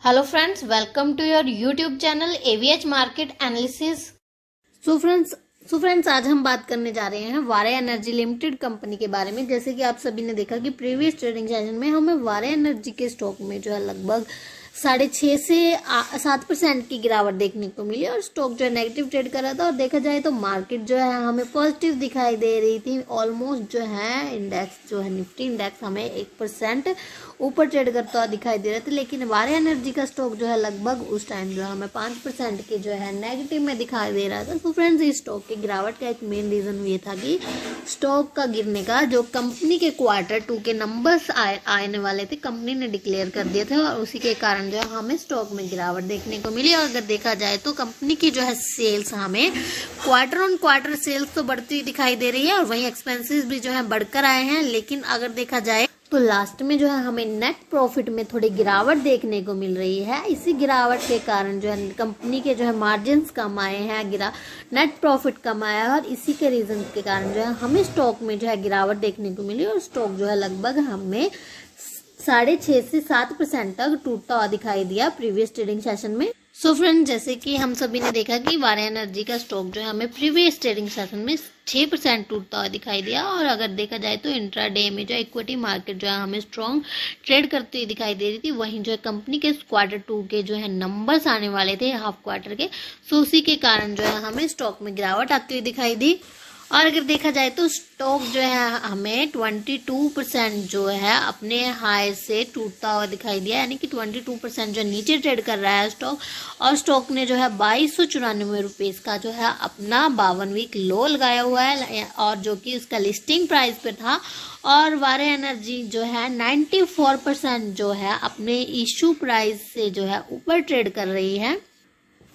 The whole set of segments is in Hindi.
Hello friends, welcome to your YouTube channel AVH market analysis. So friends आज हम बात करने जा रहे हैं वारे एनर्जी लिमिटेड कंपनी के बारे में। जैसे कि आप सभी ने देखा कि प्रीवियस ट्रेडिंग सेशन में हमें वारे एनर्जी के स्टॉक में जो है लगभग 6.5 से 7% की गिरावट देखने को मिली और स्टॉक जो है नेगेटिव ट्रेड कर रहा था। और देखा जाए तो मार्केट जो है हमें पॉजिटिव दिखाई दे रही थी। ऑलमोस्ट जो है इंडेक्स जो है निफ्टी इंडेक्स हमें 1% ऊपर ट्रेड करता हुआ दिखाई दे रहा था, लेकिन वारे एनर्जी का स्टॉक जो है लगभग उस टाइम जो है हमें 5% के जो है नेगेटिव में दिखाई दे रहा था। तो फ्रेंड्स इस स्टॉक की गिरावट का एक मेन रीजन ये था कि स्टॉक का गिरने का जो कंपनी के Q2 के नंबर्स आने वाले थे, कंपनी ने डिक्लेयर कर दिए थे और उसी के कारण जो है हमें स्टॉक में गिरावट देखने को मिली। और अगर देखा जाए तो कंपनी की जो है सेल्स हमें क्वार्टर ऑन क्वार्टर सेल्स तो बढ़ती हुई दिखाई दे रही है और वहीं एक्सपेंसेस भी जो है बढ़कर आए हैं। लेकिन अगर देखा जाए तो लास्ट में जो है हमें नेट प्रॉफिट में थोड़ी गिरावट देखने को मिल रही है। इसी गिरावट के कारण जो है कंपनी के जो है मार्जिन्स कम आए हैं, नेट प्रॉफिट कम आया है और इसी के रीजन के कारण जो है हमें स्टॉक में जो है गिरावट देखने को मिली और स्टॉक जो है लगभग हमें 6.5 से 7% तक टूटता हुआ दिखाई दिया प्रीवियस ट्रेडिंग सेशन में। सो फ्रेंड, जैसे कि हम सभी ने देखा कि वारे एनर्जी का स्टॉक जो है हमें प्रीवियस ट्रेडिंग सेशन में 6% टूटता हुआ दिखाई दिया। और अगर देखा जाए तो इंट्राडे में जो इक्विटी मार्केट जो है हमें स्ट्रॉन्ग ट्रेड करती हुई दिखाई दे रही थी। वहीं जो है कंपनी के Q2 के जो है नंबर्स आने वाले थे हाफ क्वार्टर के, सो उसी के कारण जो है हमें स्टॉक में गिरावट आती हुई दिखाई दी। और अगर देखा जाए तो स्टॉक जो है हमें 22% जो है अपने हाई से टूटता हुआ दिखाई दिया, यानी कि 22% जो नीचे ट्रेड कर रहा है स्टॉक। और स्टॉक ने जो है 2294 रुपीज़ का जो है अपना 52 वीक लो लगाया हुआ है और जो कि उसका लिस्टिंग प्राइस पे था। और वारे एनर्जी जो है 94% जो है अपने इशू प्राइस से जो है ऊपर ट्रेड कर रही है।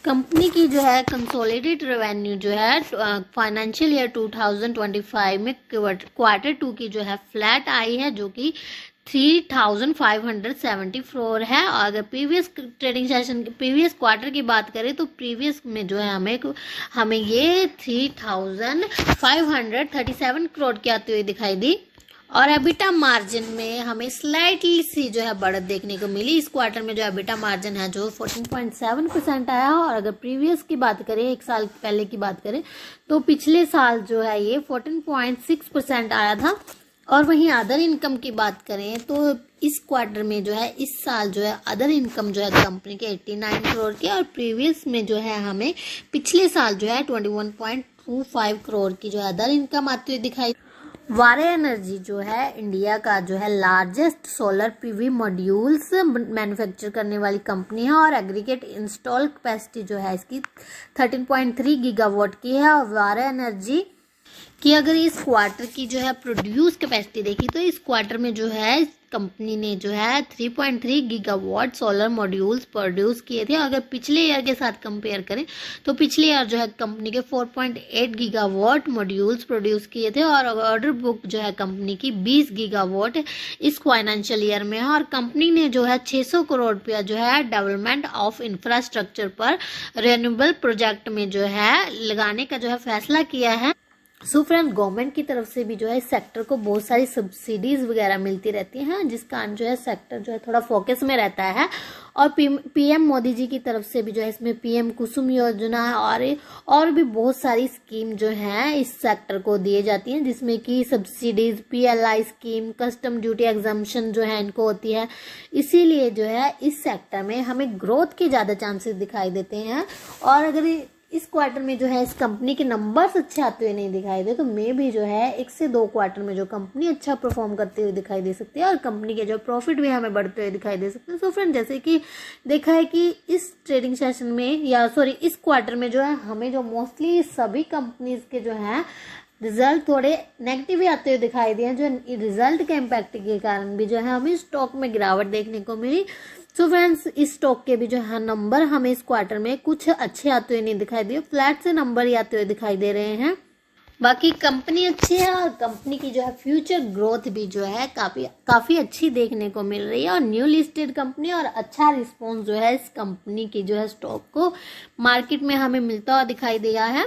कंपनी की जो है कंसोलिडेटेड रेवेन्यू जो है फाइनेंशियल ईयर 2025 में Q2 की जो है फ्लैट आई है, जो कि 3574 है। और अगर previous trading session previous quarter की बात करें तो प्रीवियस में जो है हमें ये 3537 करोड़ की आती हुई दिखाई दी। और एबिटा मार्जिन में हमें स्लाइटली सी जो है बढ़त देखने को मिली। इस क्वार्टर में जो एबिटा मार्जिन है जो 14.7% आया। और अगर प्रीवियस की बात करें, एक साल पहले की बात करें, तो पिछले साल जो है ये 14.6% आया था। और वहीं अदर इनकम की बात करें तो इस क्वार्टर में जो है इस साल जो है अदर इनकम जो है कंपनी के 89 करोड़ की और प्रीवियस में जो है हमें पिछले साल जो है 21.25 करोड़ की जो है अदर इनकम आती हुई दिखाई। वारे एनर्जी जो है इंडिया का जो है largest solar PV modules manufacture करने वाली कंपनी है और एग्रीगेट इंस्टॉल कैपेसिटी जो है इसकी 13.3 गीगावाट की है। और वारे एनर्जी कि अगर इस क्वार्टर की जो है प्रोड्यूस कैपेसिटी देखी तो इस क्वार्टर में जो है कंपनी ने जो है 3.3 गीगावाट सोलर मॉड्यूल्स प्रोड्यूस किए थे। अगर पिछले ईयर के साथ कंपेयर करें तो पिछले ईयर जो है कंपनी के 4.8 गीगावाट मॉड्यूल्स प्रोड्यूस किए थे और ऑर्डर बुक जो है कंपनी की 20 गीगावाट इस फाइनेंशियल ईयर में है। और कंपनी ने जो है 600 करोड़ रुपया जो है डेवलपमेंट ऑफ इंफ्रास्ट्रक्चर पर रिन्यूएबल प्रोजेक्ट में जो है लगाने का जो है फैसला किया है। सो फ्रेंड, गवर्नमेंट की तरफ से भी जो है इस सेक्टर को बहुत सारी सब्सिडीज वगैरह मिलती रहती हैं, जिस कारण जो है सेक्टर जो है थोड़ा फोकस में रहता है। और पीएम मोदी जी की तरफ से भी जो है इसमें पीएम कुसुम योजना है और भी बहुत सारी स्कीम जो है इस सेक्टर को दिए जाती हैं, जिसमें कि subsidies, PLI scheme, custom duty exemption जो है इनको होती है। इसीलिए जो है इस सेक्टर में हमें ग्रोथ के ज़्यादा चांसेस दिखाई देते हैं। और अगर इस क्वार्टर में जो है इस कंपनी के नंबर्स अच्छे आते हुए नहीं दिखाई दे तो मे भी जो है 1 से 2 क्वार्टर में जो कंपनी अच्छा परफॉर्म करते हुए दिखाई दे सकती है और कंपनी के जो प्रॉफिट भी हमें बढ़ते हुए दिखाई दे सकते हैं। सो फ्रेंड, जैसे कि देखा है कि इस ट्रेडिंग सेशन में इस क्वार्टर में जो है हमें जो मोस्टली सभी कंपनीज के जो है रिजल्ट थोड़े नेगेटिव ही आते हुए दिखाई दिए, जो रिजल्ट के इम्पैक्ट के कारण भी जो है हमें स्टॉक में गिरावट देखने को मिली। सो फ्रेंड्स, इस स्टॉक के भी जो है नंबर हमें इस क्वार्टर में कुछ अच्छे आते हुए नहीं दिखाई दिए, फ्लैट से नंबर ही आते हुए दिखाई दे रहे हैं। बाकी कंपनी अच्छी है और कंपनी की जो है फ्यूचर ग्रोथ भी जो है काफी अच्छी देखने को मिल रही है और न्यू लिस्टेड कंपनी और अच्छा रिस्पॉन्स जो है इस कंपनी की जो है स्टॉक को मार्केट में हमें मिलता हुआ दिखाई दिया है।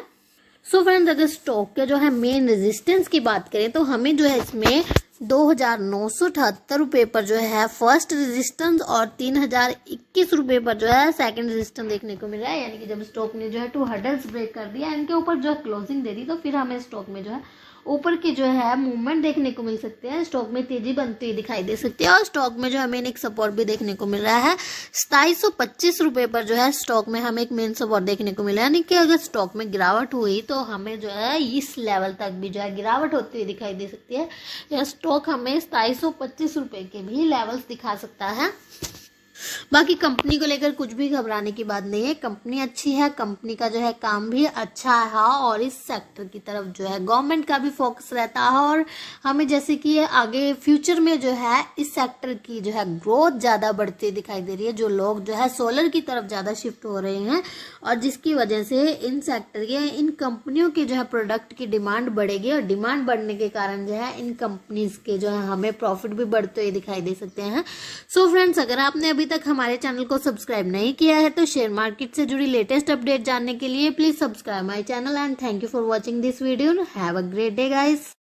सो फ्रेंड्स, अगर स्टॉक के जो है मेन रेजिस्टेंस की बात करें तो हमें जो है इसमें 2,978 पर जो है फर्स्ट रेजिस्टेंस और 3,021 पर जो है सेकंड रेजिस्टेंस देखने को मिल रहा है। यानी कि जब स्टॉक ने जो है 2 हर्डल्स ब्रेक कर दिया, इनके ऊपर जो है क्लोजिंग दे दी, तो फिर हमें स्टॉक में जो है ऊपर की जो है मूवमेंट देखने को मिल सकते हैं। स्टॉक में तेजी बनती हुई दिखाई दे सकती है और स्टॉक में जो हमें एक सपोर्ट भी देखने को मिल रहा है 2725 पर जो है स्टॉक में हमें एक मेन सपोर्ट देखने को मिला है। यानी कि अगर स्टॉक में गिरावट हुई तो हमें जो है इस लेवल तक भी जो है गिरावट होती हुई दिखाई दे सकती है। यह स्टॉक हमें 2725 के भी लेवल्स दिखा सकता है। बाकी कंपनी को लेकर कुछ भी घबराने की बात नहीं है, कंपनी अच्छी है, कंपनी का जो है काम भी अच्छा है और इस सेक्टर की तरफ जो है गवर्नमेंट का भी फोकस रहता है और हमें जैसे कि आगे फ्यूचर में जो है इस सेक्टर की जो है ग्रोथ ज़्यादा बढ़ती दिखाई दे रही है। जो लोग जो है सोलर की तरफ ज़्यादा शिफ्ट हो रहे हैं और जिसकी वजह से इन सेक्टर के इन कंपनियों के जो है प्रोडक्ट की डिमांड बढ़ेगी और डिमांड बढ़ने के कारण जो है इन कंपनीज के जो है हमें प्रॉफिट भी बढ़ते हुए दिखाई दे सकते हैं। सो फ्रेंड्स, अगर आपने अभी तक हमारे चैनल को सब्सक्राइब नहीं किया है तो शेयर मार्केट से जुड़ी लेटेस्ट अपडेट जानने के लिए please subscribe my channel and thank you for watching this video. Have a great day guys.